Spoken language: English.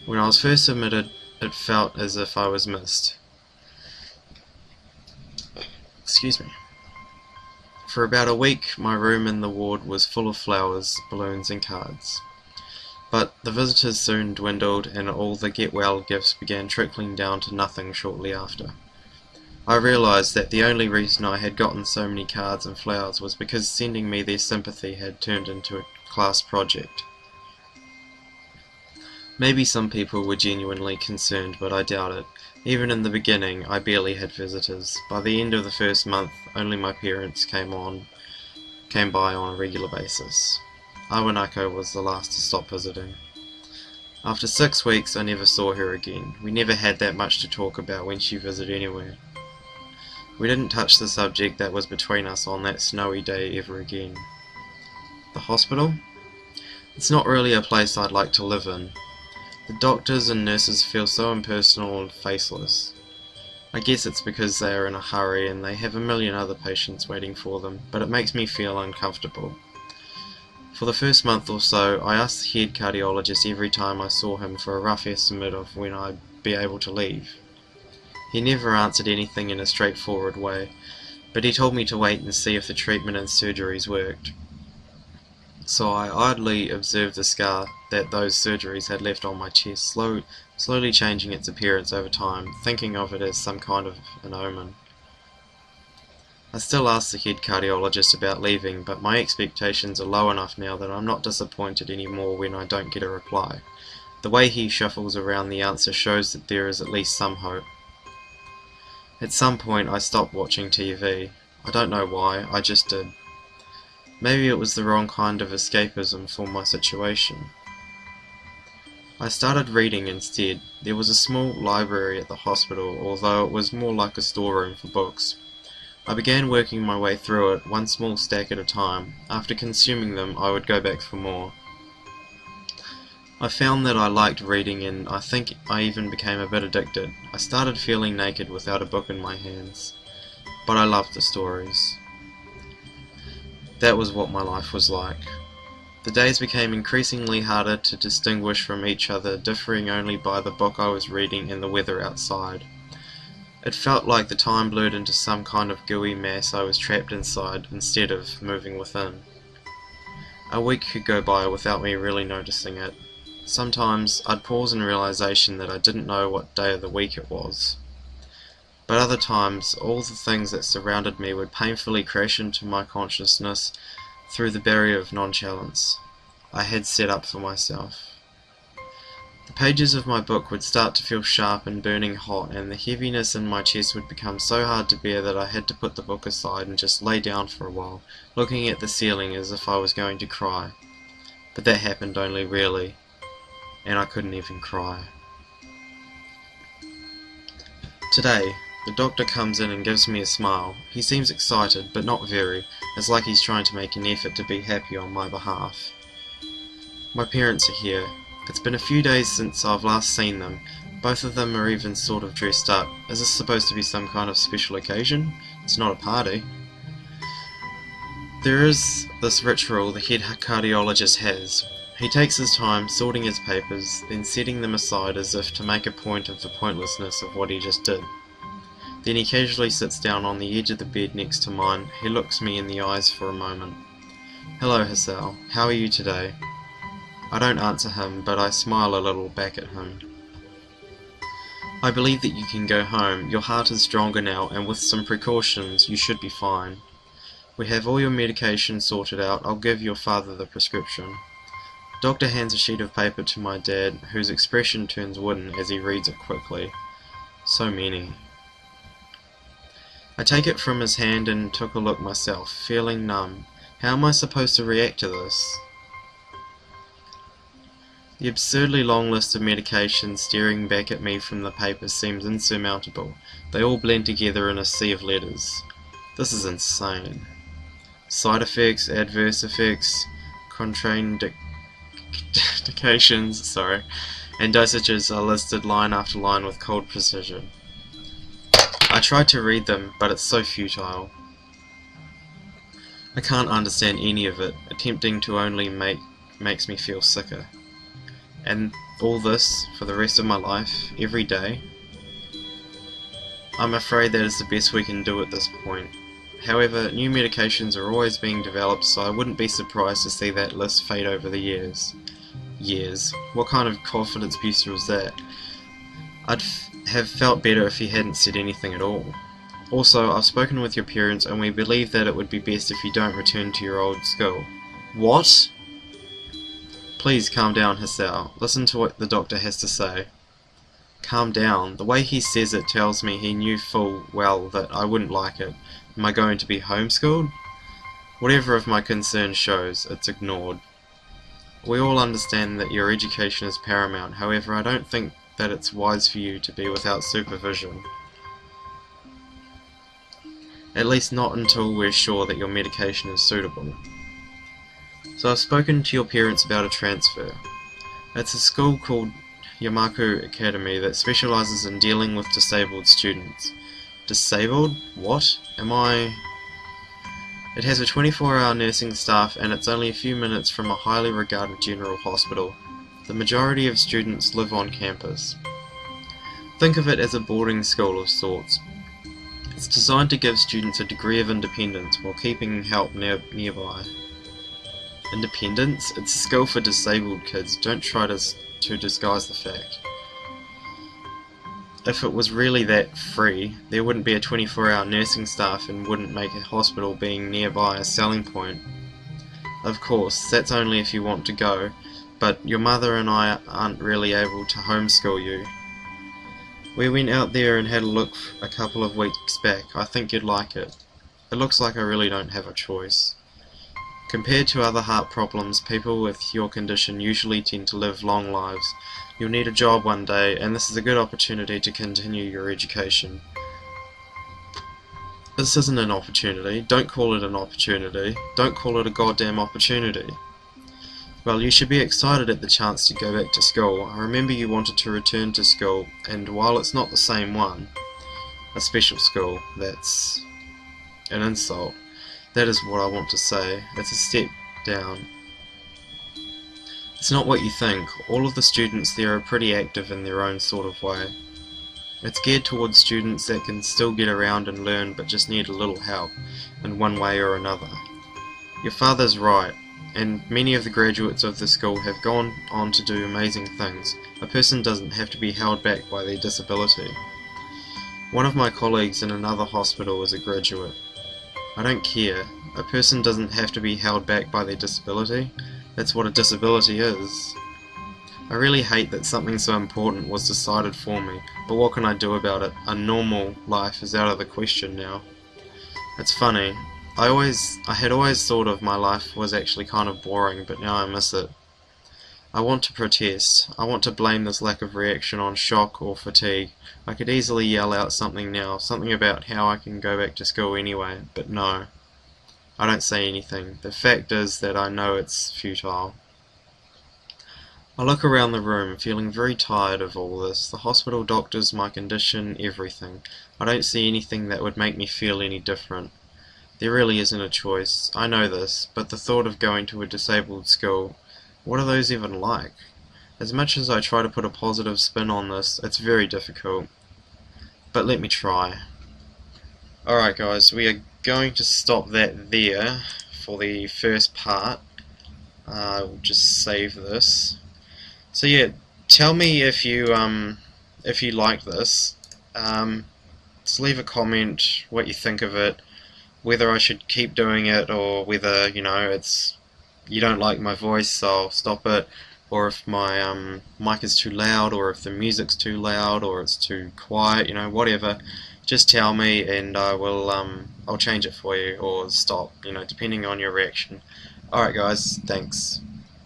When I was first admitted, it felt as if I was missed. Excuse me. For about a week, my room in the ward was full of flowers, balloons and cards. But the visitors soon dwindled, and all the get-well gifts began trickling down to nothing shortly after. I realized that the only reason I had gotten so many cards and flowers was because sending me their sympathy had turned into a class project. Maybe some people were genuinely concerned, but I doubt it. Even in the beginning, I barely had visitors. By the end of the first month, only my parents came by on a regular basis. Hanako was the last to stop visiting. After 6 weeks, I never saw her again. We never had that much to talk about when she visited anywhere. We didn't touch the subject that was between us on that snowy day ever again. The hospital? It's not really a place I'd like to live in. The doctors and nurses feel so impersonal and faceless. I guess it's because they are in a hurry and they have a million other patients waiting for them, but it makes me feel uncomfortable. For the first month or so, I asked the head cardiologist every time I saw him for a rough estimate of when I'd be able to leave. He never answered anything in a straightforward way, but he told me to wait and see if the treatment and surgeries worked. So I idly observed the scar that those surgeries had left on my chest, slowly changing its appearance over time, thinking of it as some kind of an omen. I still ask the head cardiologist about leaving, but my expectations are low enough now that I'm not disappointed anymore when I don't get a reply. The way he shuffles around the answer shows that there is at least some hope. At some point I stopped watching TV. I don't know why, I just did. Maybe it was the wrong kind of escapism for my situation. I started reading instead. There was a small library at the hospital, although it was more like a storeroom for books. I began working my way through it, one small stack at a time. After consuming them, I would go back for more. I found that I liked reading, and I think I even became a bit addicted. I started feeling naked without a book in my hands. But I loved the stories. That was what my life was like. The days became increasingly harder to distinguish from each other, differing only by the book I was reading and the weather outside. It felt like the time blurred into some kind of gooey mass I was trapped inside, instead of moving within. A week could go by without me really noticing it. Sometimes I'd pause in realization that I didn't know what day of the week it was. But other times, all the things that surrounded me would painfully crash into my consciousness through the barrier of nonchalance I had set up for myself. The pages of my book would start to feel sharp and burning hot, and the heaviness in my chest would become so hard to bear that I had to put the book aside and just lay down for a while, looking at the ceiling as if I was going to cry. But that happened only rarely, and I couldn't even cry. Today, the doctor comes in and gives me a smile. He seems excited, but not very. It's like he's trying to make an effort to be happy on my behalf. My parents are here. It's been a few days since I've last seen them. Both of them are even sort of dressed up. Is this supposed to be some kind of special occasion? It's not a party. There is this ritual the head cardiologist has. He takes his time sorting his papers, then setting them aside as if to make a point of the pointlessness of what he just did. Then he casually sits down on the edge of the bed next to mine. He looks me in the eyes for a moment. "Hello, Hisao. How are you today?" I don't answer him, but I smile a little back at him. "I believe that you can go home. Your heart is stronger now, and with some precautions, you should be fine. We have all your medication sorted out. I'll give your father the prescription." Doctor hands a sheet of paper to my dad, whose expression turns wooden as he reads it quickly. So many. I take it from his hand and took a look myself, feeling numb. How am I supposed to react to this? The absurdly long list of medications staring back at me from the paper seems insurmountable. They all blend together in a sea of letters. This is insane. Side effects, adverse effects, contraindications, and dosages are listed line after line with cold precision. I tried to read them, but it's so futile. I can't understand any of it. Attempting to only makes me feel sicker. and all this for the rest of my life, every day? I'm afraid that is the best we can do at this point. However, new medications are always being developed, so I wouldn't be surprised to see that list fade over the years. Years? What kind of confidence booster was that? I'd have felt better if he hadn't said anything at all. Also, I've spoken with your parents and we believe that it would be best if you don't return to your old school. What? Please calm down, Hisao. Listen to what the doctor has to say. Calm down. The way he says it tells me he knew full well that I wouldn't like it. Am I going to be homeschooled? Whatever of my concern shows, it's ignored. We all understand that your education is paramount, however I don't think that it's wise for you to be without supervision. At least not until we're sure that your medication is suitable. So I've spoken to your parents about a transfer. It's a school called Yamaku Academy that specializes in dealing with disabled students. Disabled? What? Am I... It has a 24-hour nursing staff and it's only a few minutes from a highly regarded general hospital. The majority of students live on campus. Think of it as a boarding school of sorts. It's designed to give students a degree of independence while keeping help nearby. Independence? It's a school for disabled kids. Don't try to disguise the fact. If it was really that free, there wouldn't be a 24-hour nursing staff and wouldn't make a hospital being nearby a selling point. Of course, that's only if you want to go, but your mother and I aren't really able to homeschool you. We went out there and had a look a couple of weeks back. I think you'd like it. It looks like I really don't have a choice. Compared to other heart problems, people with your condition usually tend to live long lives. You'll need a job one day, and this is a good opportunity to continue your education. This isn't an opportunity. Don't call it an opportunity. Don't call it a goddamn opportunity. Well, you should be excited at the chance to go back to school. I remember you wanted to return to school, and while it's not the same one, a special school, that's an insult. That is what I want to say. It's a step down. It's not what you think. All of the students there are pretty active in their own sort of way. It's geared towards students that can still get around and learn but just need a little help, in one way or another. Your father's right, and many of the graduates of the school have gone on to do amazing things. A person doesn't have to be held back by their disability. One of my colleagues in another hospital is a graduate. I don't care. A person doesn't have to be held back by their disability. That's what a disability is. I really hate that something so important was decided for me, but what can I do about it? A normal life is out of the question now. It's funny. I had always thought of my life was actually kind of boring, but now I miss it. I want to protest. I want to blame this lack of reaction on shock or fatigue. I could easily yell out something now, something about how I can go back to school anyway, but no. I don't say anything. The fact is that I know it's futile. I look around the room, feeling very tired of all this. The hospital doctors, my condition, everything. I don't see anything that would make me feel any different. There really isn't a choice. I know this, but the thought of going to a disabled school, what are those even like? As much as I try to put a positive spin on this, it's very difficult. But let me try. Alright guys, we are going to stop that there for the first part. We'll just save this. So yeah, tell me if you like this. Just leave a comment what you think of it, whether I should keep doing it or whether, you know, you don't like my voice, so I'll stop it, or if my mic is too loud, or if the music's too loud, or it's too quiet, you know, whatever. Just tell me and I will I'll change it for you or stop, you know, depending on your reaction. Alright guys, thanks.